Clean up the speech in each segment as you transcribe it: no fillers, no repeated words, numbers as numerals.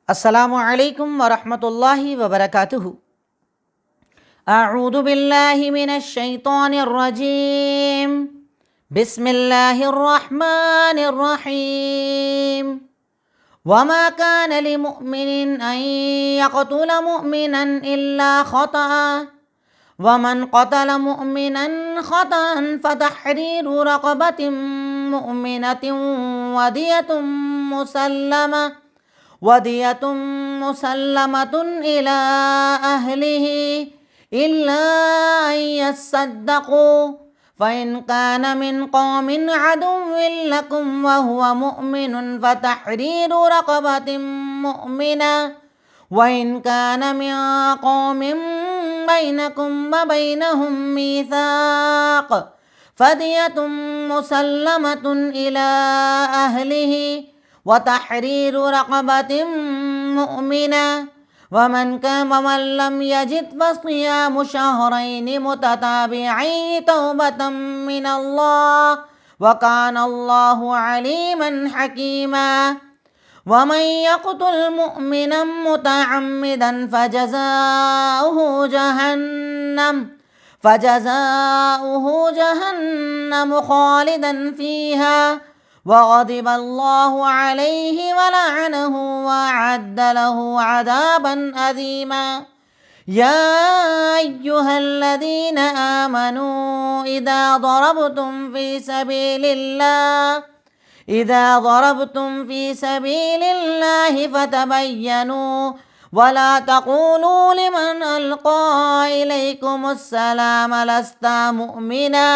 السلام علیکم ورحمۃ اللہ وبرکاتہ۔ اعوذ باللہ من الشیطان الرجیم، بسم اللہ الرحمن الرحیم۔ وما كان لمؤمن ان يقتل مؤمنا الا خطأ، ومن قتل مؤمنا خطأ فتحرير رقبة مؤمنة ودية مسلمة إلى أهله إلا أن يصدقوا، فإن كان من قوم عدو لكم وهو مؤمن فتحرير رقبة مؤمنة، وإن كان من قوم بينكم وبينهم ميثاق فدية مسلمة إلى أهله وتحرير رقبة مؤمنة، ومن لم يجد فصيام شهرين متتابعين توبة من الله، وكان الله عليما حكيما۔ ومن يقتل مؤمنا متعمدا فجزاؤه جهنم خالدا فيها وغضب الله عليه ولعنه وأعد له عذابا عظيما۔ يا أيها الذين آمنوا إذا ضربتم في سبيل الله فتبينوا ولا تقولوا لمن ألقى إليكم السلام لست مؤمنا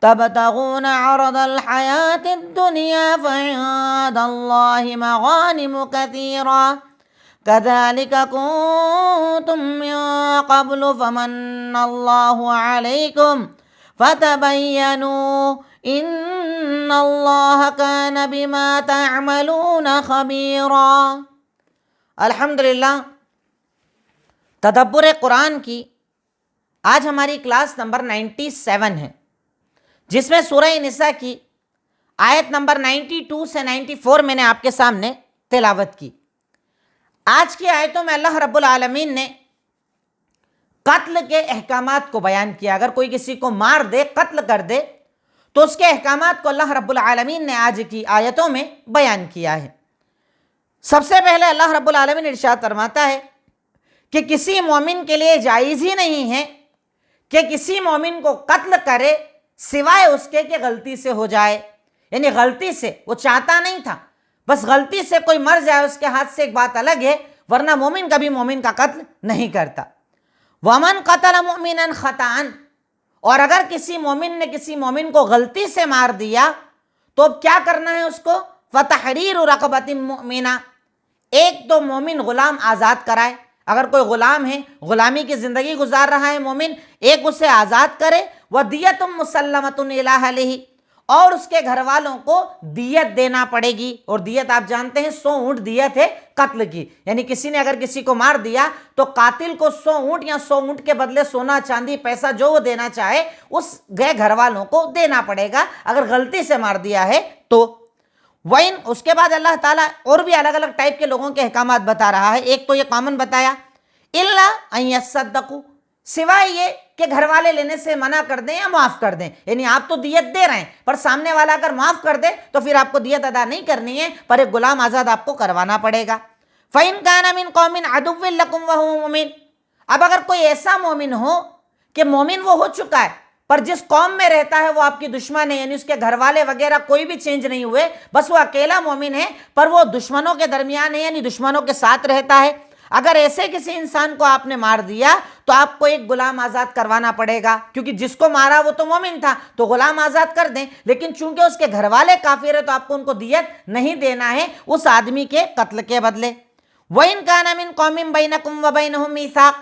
تبتغون عرض الحياة الدنيا فعند الله مغانم كثيرة كذلك كنتم من قبل فمن الله عليكم فتبينوا إن الله كان بما تعملون خبيرا۔ الحمدللہ، تدبر قرآن کی آج ہماری کلاس نمبر 97 ہے، جس میں سورہ نساء کی آیت نمبر 92 سے 94 میں نے آپ کے سامنے تلاوت کی۔ آج کی آیتوں میں اللہ رب العالمین نے قتل کے احکامات کو بیان کیا۔ اگر کوئی کسی کو مار دے، قتل کر دے، تو اس کے احکامات کو اللہ رب العالمین نے آج کی آیتوں میں بیان کیا ہے۔ سب سے پہلے اللہ رب العالمین ارشاد فرماتا ہے کہ کسی مومن کے لیے جائز ہی نہیں ہے کہ کسی مومن کو قتل کرے سوائے اس کے کہ غلطی سے ہو جائے، یعنی غلطی سے، وہ چاہتا نہیں تھا، بس غلطی سے کوئی مر جائے اس کے ہاتھ سے ایک بات الگ ہے، ورنہ مومن کبھی مومن کا قتل نہیں کرتا۔ وَمَنْ قَتَلَ مُؤْمِنًا خَطَأً، اور اگر کسی مومن نے کسی مومن کو غلطی سے مار دیا تو اب کیا کرنا ہے اس کو؟ فَتَحْرِيرُ رَقَبَةٍ مُؤْمِنَةٍ، ایک تو مومن غلام آزاد کرائے۔ اگر کوئی غلام ہے، غلامی کی زندگی گزار رہا ہے مومن، ایک اسے آزاد کرے۔ وَدِيَةٌ مُسَلَّمَةٌ إِلَىٰ أَهْلِهِ، اور اس کے گھر والوں کو دیت دینا پڑے گی، اور دیت آپ جانتے ہیں 100 اونٹ دیت ہے قتل کی، یعنی کسی نے اگر کسی کو مار دیا تو قاتل کو 100 اونٹ یا 100 اونٹ کے بدلے سونا چاندی پیسہ جو وہ دینا چاہے اس گھر والوں کو دینا پڑے گا اگر غلطی سے مار دیا ہے تو۔ وَإِن، اس کے بعد اللہ تعالیٰ اور بھی الگ الگ ٹائپ کے لوگوں کے احکامات بتا رہا ہے۔ ایک تو یہ کامن بتایا، إِلَّا أَن يَصَّدَّقُوا، سوائے یہ کہ گھر والے لینے سے منع کر دیں یا معاف کر دیں، یعنی آپ تو دیت دے رہے ہیں پر سامنے والا اگر معاف کر دے تو پھر آپ کو دیت ادا نہیں کرنی ہے، پر ایک غلام آزاد آپ کو کروانا پڑے گا۔ فَإِن كَانَ مِن قَوْمٍ عَدُوٍّ لَكُمْ وَهُوَ مُؤْمِنٌ، اب اگر کوئی ایسا مومن ہو کہ مومن وہ ہو چکا ہے پر جس قوم میں رہتا ہے وہ آپ کی دشمن ہے، یعنی اس کے گھر والے وغیرہ کوئی بھی چینج نہیں ہوئے، بس وہ اکیلا مومن ہے پر وہ دشمنوں کے درمیان ہے، یعنی دشمنوں کے ساتھ رہتا ہے، اگر ایسے کسی انسان کو آپ نے مار دیا تو آپ کو ایک غلام آزاد کروانا پڑے گا، کیونکہ جس کو مارا وہ تو مومن تھا تو غلام آزاد کر دیں، لیکن چونکہ اس کے گھر والے کافر ہیں تو آپ کو ان کو دیت نہیں دینا ہے اس آدمی کے قتل کے بدلے۔ وَإِن كَانَ مِن قَوْمٍ بَيْنَكُمْ وَبَيْنَهُم مِيثَاق،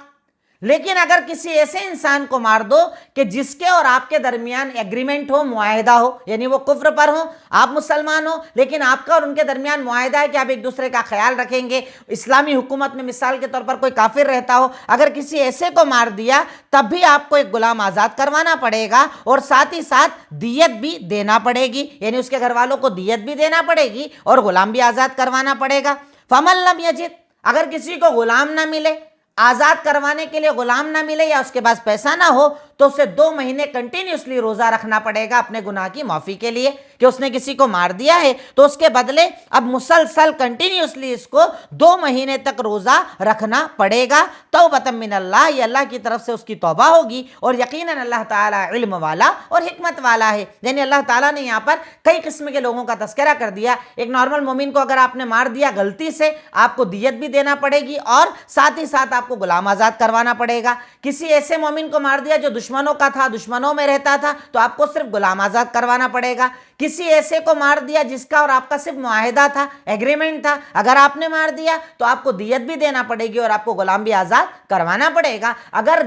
لیکن اگر کسی ایسے انسان کو مار دو کہ جس کے اور آپ کے درمیان ایگریمنٹ ہو، معاہدہ ہو، یعنی وہ کفر پر ہو، آپ مسلمان ہو، لیکن آپ کا اور ان کے درمیان معاہدہ ہے کہ آپ ایک دوسرے کا خیال رکھیں گے، اسلامی حکومت میں مثال کے طور پر کوئی کافر رہتا ہو، اگر کسی ایسے کو مار دیا تب بھی آپ کو ایک غلام آزاد کروانا پڑے گا اور ساتھ ہی ساتھ دیت بھی دینا پڑے گی، یعنی اس کے گھر والوں کو دیت بھی دینا پڑے گی اور غلام بھی آزاد کروانا پڑے گا۔ فَمَن لَّمْ يَجِدْ، اگر کسی کو غلام نہ ملے، آزاد کروانے کے لیے غلام نہ ملے یا اس کے پاس پیسہ نہ ہو تو اسے 2 مہینے کنٹینیوسلی روزہ رکھنا پڑے گا اپنے گناہ کی معافی کے لیے، کہ اس نے کسی کو مار دیا ہے تو اس کے بدلے اب مسلسل کنٹینیوسلی اس کو 2 مہینے تک روزہ رکھنا پڑے گا۔ توبۃ من اللہ، یہ اللہ کی طرف سے اس کی توبہ ہوگی، اور یقیناً اللہ تعالیٰ علم والا اور حکمت والا ہے۔ یعنی اللہ تعالیٰ نے یہاں پر کئی قسم کے لوگوں کا تذکرہ کر دیا۔ ایک نارمل مومن کو اگر آپ نے مار دیا غلطی سے، آپ کو دیت بھی دینا پڑے گی اور ساتھ ہی ساتھ آپ کو غلام آزاد کروانا پڑے گا۔ کسی ایسے مومن کو مار دیا جو دشمنوں کا تھا، دشمنوں میں رہتا تھا، تو آپ کو صرف غلام آزاد کروانا پڑے گا۔ کسی ایسے کو مار دیا جس کا اور آپ کا صرف معاہدہ تھا، ایگریمنٹ تھا، اگر آپ نے مار دیا تو آپ کو دیت بھی دینا پڑے گی اور آپ کو غلام بھی آزاد کروانا پڑے گا۔ اگر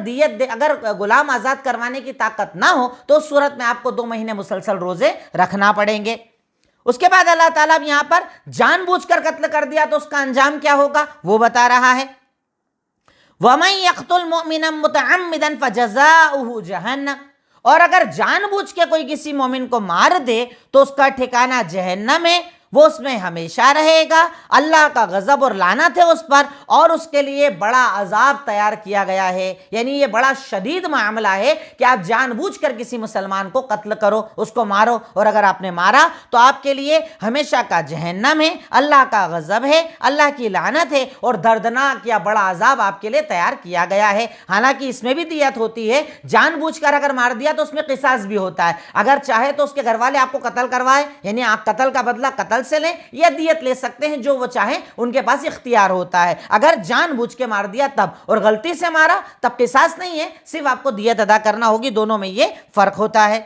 غلام آزاد کروانے کی طاقت نہ ہو تو اس صورت میں آپ کو 2 مہینے مسلسل روزے رکھنا پڑیں گے۔ اس کے بعد اللہ تعالیٰ یہاں پر جان بوجھ کر قتل کر دیا تو اس کا انجام کیا ہوگا وہ بتا رہا ہے۔ وَمَن يَقْتُلْ مُؤْمِنًا مُتَعَمِّدًا فَجَزَاؤُهُ جَهَنَّمُ، اور اگر جان بوجھ کے کوئی کسی مومن کو مار دے تو اس کا ٹھکانہ جہنم ہے، وہ اس میں ہمیشہ رہے گا، اللہ کا غضب اور لعنت ہے اس پر، اور اس کے لیے بڑا عذاب تیار کیا گیا ہے۔ یعنی یہ بڑا شدید معاملہ ہے کہ آپ جان بوجھ کر کسی مسلمان کو قتل کرو، اس کو مارو، اور اگر آپ نے مارا تو آپ کے لیے ہمیشہ کا جہنم ہے، اللہ کا غضب ہے، اللہ کی لعنت ہے، اور دردناک یا بڑا عذاب آپ کے لیے تیار کیا گیا ہے۔ حالانکہ اس میں بھی دیت ہوتی ہے، جان بوجھ کر اگر مار دیا تو اس میں قصاص بھی ہوتا ہے، اگر چاہے تو اس کے گھر والے آپ کو قتل کروائے، یعنی آپ قتل کا بدلہ قتل سے لیں یا دیت لے سکتے ہیں، جو وہ چاہیں، ان کے پاس اختیار ہوتا ہے۔ اگر جان بوجھ کے مار دیا تب، اور غلطی سے مارا تب قصاص نہیں ہے، صرف آپ کو دیت ادا کرنا ہوگی، دونوں میں یہ فرق ہوتا ہے۔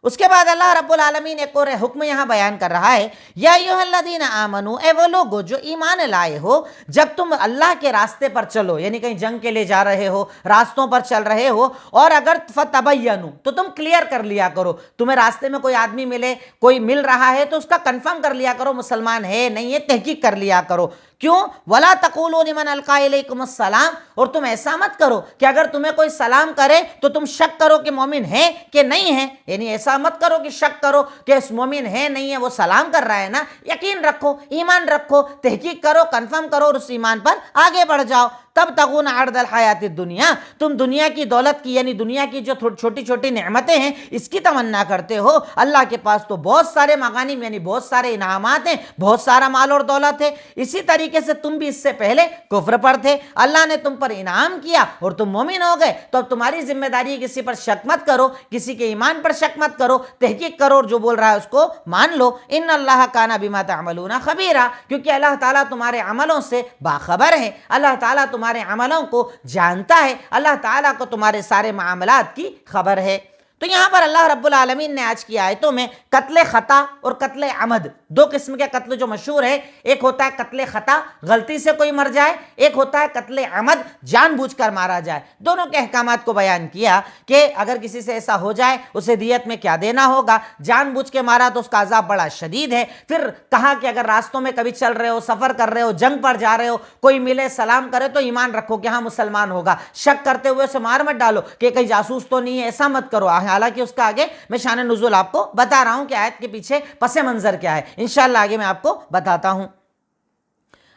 اس کے بعد اللہ رب العالمین ایک اور حکم یہاں بیان کر رہا ہے، یا ایھا الذین آمنو، اے وہ لوگو جو ایمان لائے ہو، جب تم اللہ کے راستے پر چلو، یعنی کہیں جنگ کے لیے جا رہے ہو، راستوں پر چل رہے ہو، اور اگر فتبینوا تو تم کلیئر کر لیا کرو، تمہیں راستے میں کوئی آدمی ملے، کوئی مل رہا ہے تو اس کا کنفرم کر لیا کرو مسلمان ہے نہیں ہے، تحقیق کر لیا کرو۔ کیوں؟ ولا تقولوا لمن القى اليكم السلام، اور تم ایسا مت کرو کہ اگر تمہیں کوئی سلام کرے تو تم شک کرو کہ مومن ہے کہ نہیں ہے، یعنی ایسا مت کرو کہ شک کرو کہ اس مومن ہے نہیں ہے، وہ سلام کر رہا ہے نا، یقین رکھو، ایمان رکھو، تحقیق کرو، کنفرم کرو اور اس ایمان پر آگے بڑھ جاؤ۔ تب تغون عرض الحیات الدنیا، تم دنیا کی دولت کی، یعنی دنیا کی جو چھوٹی چھوٹی نعمتیں ہیں اس کی تمنا کرتے ہو، اللہ کے پاس تو بہت سارے مغانم یعنی بہت سارے انعامات ہیں، بہت سارا مال اور دولت ہے۔ اسی طریقے سے تم بھی اس سے پہلے کفر پر تھے، اللہ نے تم پر انعام کیا اور تم مومن ہو گئے، تو اب تمہاری ذمہ داری ہے کسی پر شک مت کرو، کسی کے ایمان پر شک مت کرو، تحقیق کرو اور جو بول رہا ہے اس کو مان لو۔ ان اللہ کان بما تعملون خبیرا، کیونکہ اللہ تعالیٰ تمہارے عملوں سے باخبر ہے، اللہ تعالیٰ تمہارے عملوں کو جانتا ہے، اللہ تعالیٰ کو تمہارے سارے معاملات کی خبر ہے۔ تو یہاں پر اللہ رب العالمین نے آج کی آیتوں میں قتل خطا اور قتل عمد، 2 قسم کے قتل جو مشہور ہے، ایک ہوتا ہے قتل خطا، غلطی سے کوئی مر جائے، ایک ہوتا ہے قتل عمد، جان بوجھ کر مارا جائے۔ دونوں کے احکامات کو بیان کیا کہ اگر کسی سے ایسا ہو جائے اسے دیت میں کیا دینا ہوگا، جان بوجھ کے مارا تو اس کا عذاب بڑا شدید ہے۔ پھر کہا کہ اگر راستوں میں کبھی چل رہے ہو، سفر کر رہے ہو، جنگ پر جا رہے ہو، کوئی ملے سلام کرے تو ایمان رکھو کہ ہاں مسلمان ہوگا، شک کرتے ہوئے اسے مار مت ڈالو کہ کہیں جاسوس تو نہیں ہے، ایسا مت کرو، حالانکہ اس کا آگے میں شان نزول آپ کو بتا رہا ہوں کہ آیت کے پیچھے پس منظر کیا ہے، انشاءاللہ آگے میں آپ کو بتاتا ہوں۔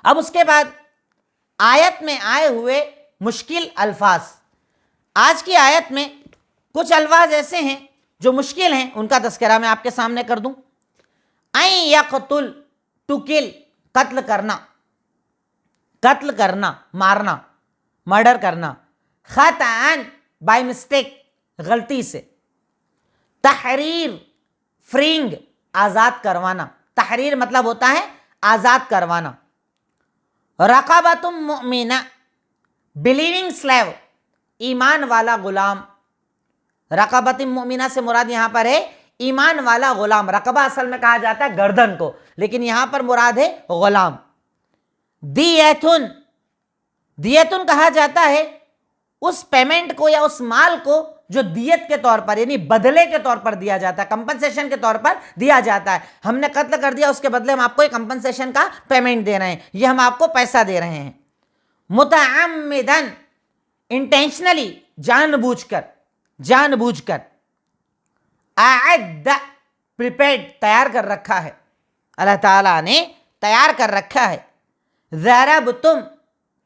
اب اس کے بعد آیت میں آئے ہوئے مشکل الفاظ، آج کی آیت میں کچھ الفاظ ایسے ہیں جو مشکل ہیں، ان کا تذکرہ میں آپ کے سامنے کر دوں۔ این یقتل، ٹو کل، قتل کرنا، قتل کرنا، مارنا، مرڈر کرنا، خطأ، بائی مسٹیک، غلطی سے، تحریر، فرینگ، آزاد کروانا، تحریر مطلب ہوتا ہے آزاد کروانا، رقبۃ مؤمنہ، بلیونگ سلیو، ایمان والا غلام، رقبۃ مؤمنہ سے مراد یہاں پر ہے ایمان والا غلام، رقبہ اصل میں کہا جاتا ہے گردن کو، لیکن یہاں پر مراد ہے غلام۔ دیتن، دیتن کہا جاتا ہے اس پیمنٹ کو یا اس مال کو جو دیت کے طور پر یعنی بدلے کے طور پر دیا جاتا ہے، کمپنسیشن کے طور پر دیا جاتا ہے، ہم نے قتل کر دیا اس کے بدلے ہم آپ کو ایک کمپنسیشن کا پیمنٹ دے رہے ہیں، یہ ہم آپ کو پیسہ دے رہے ہیں۔ متعمدن، انٹینشنلی، جان بوجھ کر، جان بوجھ کر۔ اعد، پریپیئرڈ، تیار کر رکھا ہے، اللہ تعالیٰ نے تیار کر رکھا ہے۔ ضربتم،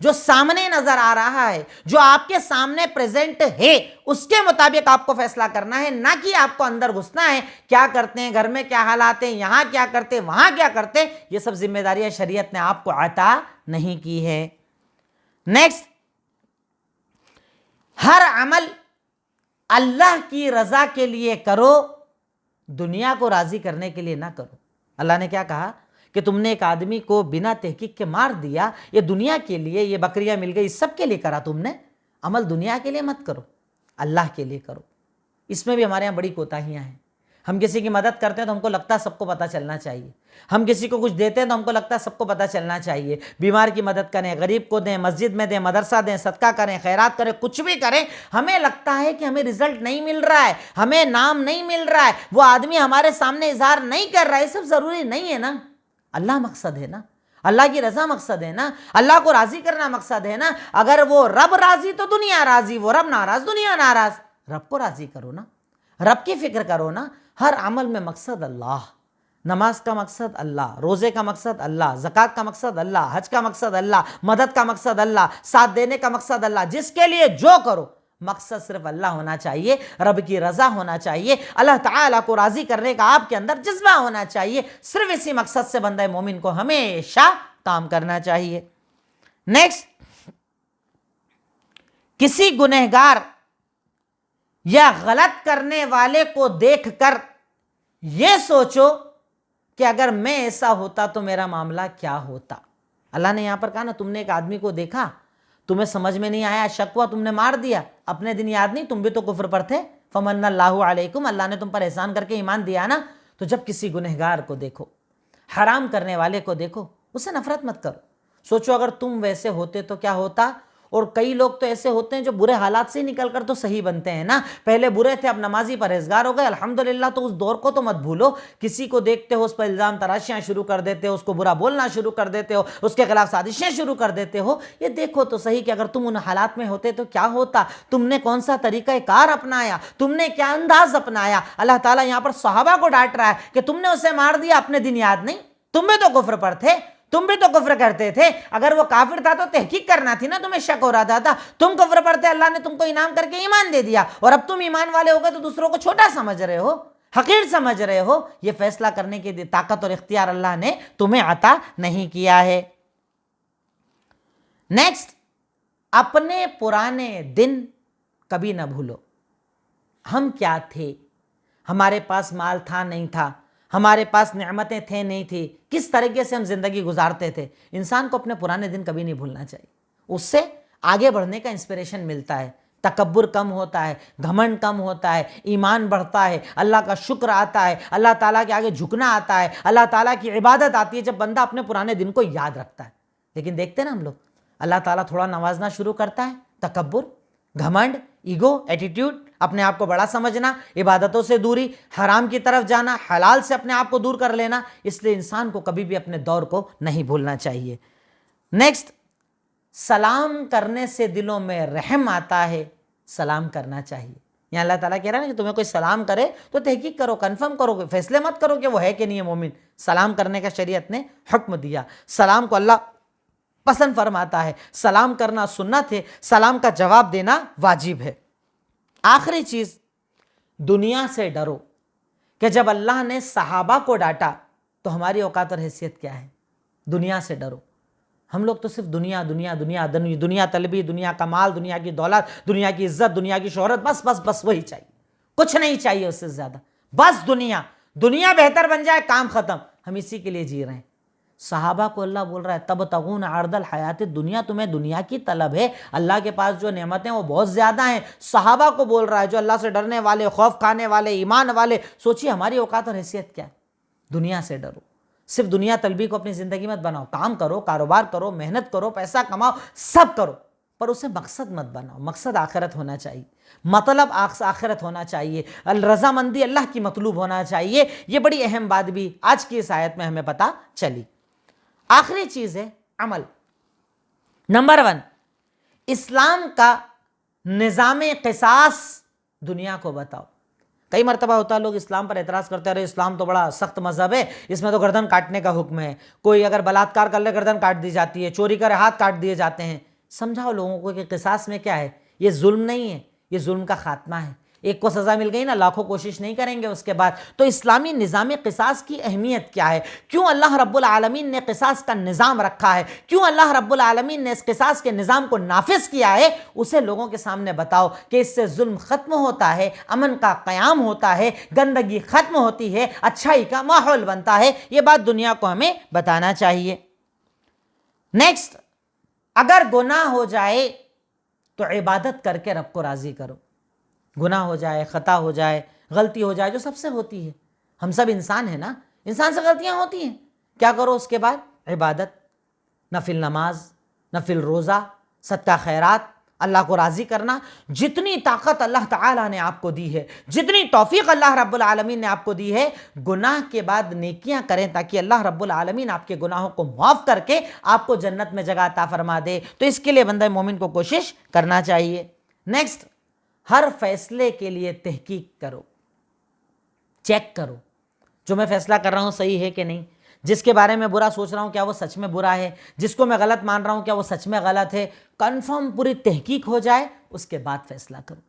جو سامنے نظر آ رہا ہے، جو آپ کے سامنے پریزنٹ ہے، اس کے مطابق آپ کو فیصلہ کرنا ہے، نہ کہ آپ کو اندر گھسنا ہے کیا کرتے ہیں، گھر میں کیا حالات ہیں، یہاں کیا کرتے ہیں، وہاں کیا کرتے ہیں۔ یہ سب ذمہ داریاں شریعت نے آپ کو عطا نہیں کی ہے۔ نیکسٹ، ہر عمل اللہ کی رضا کے لیے کرو، دنیا کو راضی کرنے کے لیے نہ کرو۔ اللہ نے کیا کہا کہ تم نے ایک آدمی کو بنا تحقیق کے مار دیا، یہ دنیا کے لیے، یہ بکریاں مل گئی، سب کے لیے کرا تم نے، عمل دنیا کے لیے مت کرو، اللہ کے لیے کرو۔ اس میں بھی ہمارے یہاں بڑی کوتاہیاں ہیں۔ ہم کسی کی مدد کرتے ہیں تو ہم کو لگتا ہے سب کو پتہ چلنا چاہیے، ہم کسی کو کچھ دیتے ہیں تو ہم کو لگتا ہے سب کو پتہ چلنا چاہیے۔ بیمار کی مدد کریں، غریب کو دیں، مسجد میں دیں، مدرسہ دیں، صدقہ کریں، خیرات کریں، کچھ بھی کریں، ہمیں لگتا ہے کہ ہمیں رزلٹ نہیں مل رہا ہے، ہمیں نام نہیں مل رہا ہے، وہ آدمی ہمارے سامنے اظہار نہیں کر رہا ہے۔ یہ سب ضروری نہیں ہے نا، اللہ مقصد ہے نا، اللہ کی رضا مقصد ہے نا، اللہ کو راضی کرنا مقصد ہے نا۔ اگر وہ رب راضی تو دنیا راضی، وہ رب ناراض دنیا ناراض۔ رب کو راضی کرو نا، رب کی فکر کرو نا۔ ہر عمل میں مقصد اللہ، نماز کا مقصد اللہ، روزے کا مقصد اللہ، زکوٰۃ کا مقصد اللہ، حج کا مقصد اللہ، مدد کا مقصد اللہ، ساتھ دینے کا مقصد اللہ۔ جس کے لیے جو کرو، مقصد صرف اللہ ہونا چاہیے، رب کی رضا ہونا چاہیے، اللہ تعالیٰ کو راضی کرنے کا آپ کے اندر جذبہ ہونا چاہیے۔ صرف اسی مقصد سے بندہ مومن کو ہمیشہ کام کرنا چاہیے۔ نیکسٹ، کسی گنہگار یا غلط کرنے والے کو دیکھ کر یہ سوچو کہ اگر میں ایسا ہوتا تو میرا معاملہ کیا ہوتا۔ اللہ نے یہاں پر کہا نا، تم نے ایک آدمی کو دیکھا، تمہیں سمجھ میں نہیں آیا، شک ہوا، تم نے مار دیا، اپنے دن یاد نہیں، تم بھی تو کفر پر تھے، فمن اللہ علیکم، اللہ نے تم پر احسان کر کے ایمان دیا نا۔ تو جب کسی گنہگار کو دیکھو، حرام کرنے والے کو دیکھو، اس سے نفرت مت کرو، سوچو اگر تم ویسے ہوتے تو کیا ہوتا۔ اور کئی لوگ تو ایسے ہوتے ہیں جو برے حالات سے نکل کر تو صحیح بنتے ہیں نا، پہلے برے تھے اب نمازی پرہیزگار ہو گئے، الحمدللہ۔ تو اس دور کو تو مت بھولو، کسی کو دیکھتے ہو اس پر الزام تراشیاں شروع کر دیتے ہو، اس کو برا بولنا شروع کر دیتے ہو، اس کے خلاف سازشیں شروع کر دیتے ہو۔ یہ دیکھو تو صحیح کہ اگر تم ان حالات میں ہوتے تو کیا ہوتا، تم نے کون سا طریقہ کار اپنایا، تم نے کیا انداز اپنایا۔ اللہ تعالیٰ یہاں پر صحابہ کو ڈانٹ رہا ہے کہ تم نے اسے مار دیا، اپنے دن یاد نہیں، تم بھی تو کفر پر تھے، تم بھی تو کفر کرتے تھے، اگر وہ کافر تھا تو تحقیق کرنا تھی نا، تمہیں شک ہو رہا تھا، تم کفر پر تھے، اللہ نے تم کو انعام کر کے ایمان دے دیا، اور اب تم ایمان والے ہو گئے تو دوسروں کو چھوٹا سمجھ رہے ہو، حقیر سمجھ رہے ہو۔ یہ فیصلہ کرنے کی طاقت اور اختیار اللہ نے تمہیں عطا نہیں کیا ہے۔ نیکسٹ، اپنے پرانے دن کبھی نہ بھولو۔ ہم کیا تھے، ہمارے پاس مال تھا نہیں تھا، ہمارے پاس نعمتیں تھے نہیں تھی، کس طریقے سے ہم زندگی گزارتے تھے۔ انسان کو اپنے پرانے دن کبھی نہیں بھولنا چاہیے، اس سے آگے بڑھنے کا انسپریشن ملتا ہے، تکبر کم ہوتا ہے، گھمنڈ کم ہوتا ہے، ایمان بڑھتا ہے، اللہ کا شکر آتا ہے، اللہ تعالیٰ کے آگے جھکنا آتا ہے، اللہ تعالیٰ کی عبادت آتی ہے جب بندہ اپنے پرانے دن کو یاد رکھتا ہے۔ لیکن دیکھتے ہیں نا ہم لوگ، اللہ تعالیٰ تھوڑا نوازنا شروع کرتا ہے، تکبر، گھمنڈ، ایگو، ایٹیٹیوڈ، اپنے آپ کو بڑا سمجھنا، عبادتوں سے دوری، حرام کی طرف جانا، حلال سے اپنے آپ کو دور کر لینا۔ اس لیے انسان کو کبھی بھی اپنے دور کو نہیں بھولنا چاہیے۔ نیکسٹ، سلام کرنے سے دلوں میں رحم آتا ہے، سلام کرنا چاہیے۔ یہاں اللہ تعالیٰ کہہ رہا ہے کہ تمہیں کوئی سلام کرے تو تحقیق کرو، کنفرم کرو، فیصلے مت کرو کہ وہ ہے کہ نہیں ہے مومن۔ سلام کرنے کا شریعت نے حکم دیا، سلام کو اللہ پسند فرماتا ہے، سلام کرنا سنت ہے، سلام کا جواب دینا واجب ہے۔ آخری چیز، دنیا سے ڈرو، کہ جب اللہ نے صحابہ کو ڈانٹا تو ہماری اوقات اور حیثیت کیا ہے۔ دنیا سے ڈرو۔ ہم لوگ تو صرف دنیا دنیا دنیا دنیا طلبی، دنیا کا مال، دنیا کی دولت، دنیا کی عزت، دنیا کی شہرت، بس بس بس وہی چاہیے، کچھ نہیں چاہیے اس سے زیادہ، بس دنیا دنیا بہتر بن جائے، کام ختم، ہم اسی کے لیے جی رہے ہیں۔ صحابہ کو اللہ بول رہا ہے تبتغون عرض الحیات الدنیا، تمہیں دنیا کی طلب ہے، اللہ کے پاس جو نعمتیں وہ بہت زیادہ ہیں۔ صحابہ کو بول رہا ہے جو اللہ سے ڈرنے والے، خوف کھانے والے، ایمان والے۔ سوچیے ہماری اوقات اور حیثیت کیا ہے۔ دنیا سے ڈرو، صرف دنیا طلبی کو اپنی زندگی مت بناؤ، کام کرو، کاروبار کرو، محنت کرو، پیسہ کماؤ، سب کرو، پر اسے مقصد مت بناؤ۔ مقصد آخرت ہونا چاہیے، مطلب آخرت ہونا چاہیے، رضامندی اللہ کی مطلوب ہونا چاہیے۔ یہ بڑی اہم بات بھی آج کی اس آیت میں ہمیں پتہ چلی۔ آخری چیز ہے عمل۔ نمبر 1، اسلام کا نظام قصاص دنیا کو بتاؤ۔ کئی مرتبہ ہوتا ہے لوگ اسلام پر اعتراض کرتے ہیں، ارے اسلام تو بڑا سخت مذہب ہے، اس میں تو گردن کاٹنے کا حکم ہے، کوئی اگر بلاತ್ಕಾರ کر لے گردن کاٹ دی جاتی ہے، چوری کرے ہاتھ کاٹ دیے جاتے ہیں۔ سمجھاؤ لوگوں کو کہ قصاص میں کیا ہے، یہ ظلم نہیں ہے، یہ ظلم کا خاتمہ ہے۔ ایک کو سزا مل گئی نا، لاکھوں کوشش نہیں کریں گے اس کے بعد۔ تو اسلامی نظام قصاص کی اہمیت کیا ہے، کیوں اللہ رب العالمین نے قصاص کا نظام رکھا ہے، کیوں اللہ رب العالمین نے اس قصاص کے نظام کو نافذ کیا ہے، اسے لوگوں کے سامنے بتاؤ کہ اس سے ظلم ختم ہوتا ہے، امن کا قیام ہوتا ہے، گندگی ختم ہوتی ہے، اچھائی کا ماحول بنتا ہے۔ یہ بات دنیا کو ہمیں بتانا چاہیے۔ نیکسٹ، اگر گناہ ہو جائے تو عبادت کر کے رب کو راضی کرو۔ گناہ ہو جائے، خطا ہو جائے، غلطی ہو جائے، جو سب سے ہوتی ہے، ہم سب انسان ہیں نا، انسان سے غلطیاں ہوتی ہیں، کیا کرو اس کے بعد؟ عبادت، نفل نماز، نفل روزہ، صدقہ خیرات، اللہ کو راضی کرنا۔ جتنی طاقت اللہ تعالیٰ نے آپ کو دی ہے، جتنی توفیق اللہ رب العالمین نے آپ کو دی ہے، گناہ کے بعد نیکیاں کریں تاکہ اللہ رب العالمین آپ کے گناہوں کو معاف کر کے آپ کو جنت میں جگہ عطا فرما دے۔ تو اس کے لیے بندہ مومن کو کوشش کرنا چاہیے۔ نیکسٹ، ہر فیصلے کے لیے تحقیق کرو، چیک کرو جو میں فیصلہ کر رہا ہوں صحیح ہے کہ نہیں، جس کے بارے میں برا سوچ رہا ہوں کیا وہ سچ میں برا ہے، جس کو میں غلط مان رہا ہوں کیا وہ سچ میں غلط ہے، کنفرم پوری تحقیق ہو جائے اس کے بعد فیصلہ کرو۔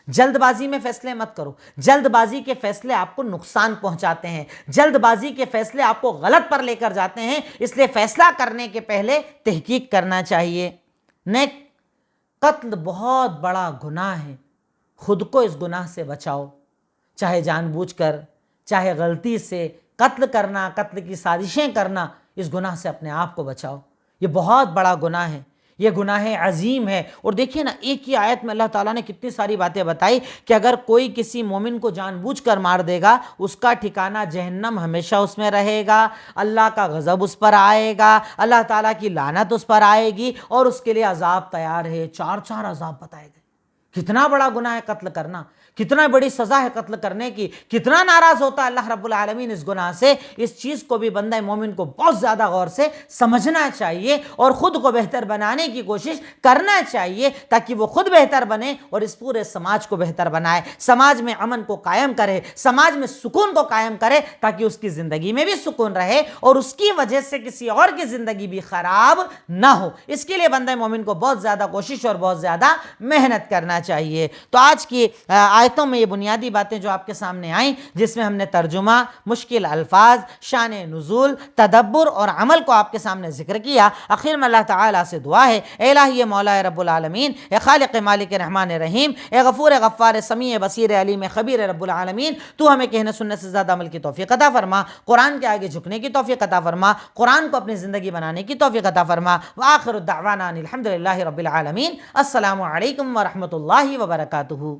جلد بازی میں فیصلے مت کرو، جلد بازی کے فیصلے آپ کو نقصان پہنچاتے ہیں، جلد بازی کے فیصلے آپ کو غلط پر لے کر جاتے ہیں، اس لیے فیصلہ کرنے کے پہلے تحقیق کرنا چاہیے۔ نیکسٹ، قتل بہت بڑا گناہ ہے، خود کو اس گناہ سے بچاؤ، چاہے جان بوجھ کر، چاہے غلطی سے قتل کرنا، قتل کی سازشیں کرنا، اس گناہ سے اپنے آپ کو بچاؤ۔ یہ بہت بڑا گناہ ہے، یہ گناہ عظیم ہے۔ اور دیکھیے نا، ایک ہی آیت میں اللہ تعالیٰ نے کتنی ساری باتیں بتائی کہ اگر کوئی کسی مومن کو جان بوجھ کر مار دے گا، اس کا ٹھکانہ جہنم ہمیشہ اس میں رہے گا، اللہ کا غضب اس پر آئے گا، اللہ تعالیٰ کی لعنت اس پر آئے گی، اور اس کے لیے عذاب تیار ہے، 4 عذاب بتائے گئے۔ کتنا بڑا گناہ ہے قتل کرنا، کتنا بڑی سزا ہے قتل کرنے کی، کتنا ناراض ہوتا ہے اللہ رب العالمین اس گناہ سے۔ اس چیز کو بھی بندہ مومن کو بہت زیادہ غور سے سمجھنا چاہیے اور خود کو بہتر بنانے کی کوشش کرنا چاہیے تاکہ وہ خود بہتر بنے اور اس پورے سماج کو بہتر بنائے، سماج میں امن کو قائم کرے، سماج میں سکون کو قائم کرے تاکہ اس کی زندگی میں بھی سکون رہے اور اس کی وجہ سے کسی اور کی زندگی بھی خراب نہ ہو۔ اس کے لیے بندہ مومن کو بہت زیادہ کوشش اور بہت زیادہ محنت کرنا چاہیے۔ تو آج کی آیتوں میں یہ بنیادی باتیں جو آپ کے سامنے آئیں، جس میں ہم نے ترجمہ، مشکل الفاظ، شان نزول، تدبر اور عمل کو آپ کے سامنے ذکر کیا۔ آخر میں اللہ تعالیٰ سے دعا ہے، اے الہی مولا رب العالمین، اے خالق مالک رحمان رحیم، اے غفور غفار سمیع بصیر علیم خبیر رب العالمین، تو ہمیں کہنے سننے سے زیادہ عمل کی توفیق عطا فرما، قرآن کے آگے جھکنے کی توفیق عطا فرما، قرآن کو اپنی زندگی بنانے کی توفیق عطا فرما۔ وآخر دعوانا الحمدللہ رب العالمین۔ السلام علیکم ورحمۃ اللہ وبرکاتہ۔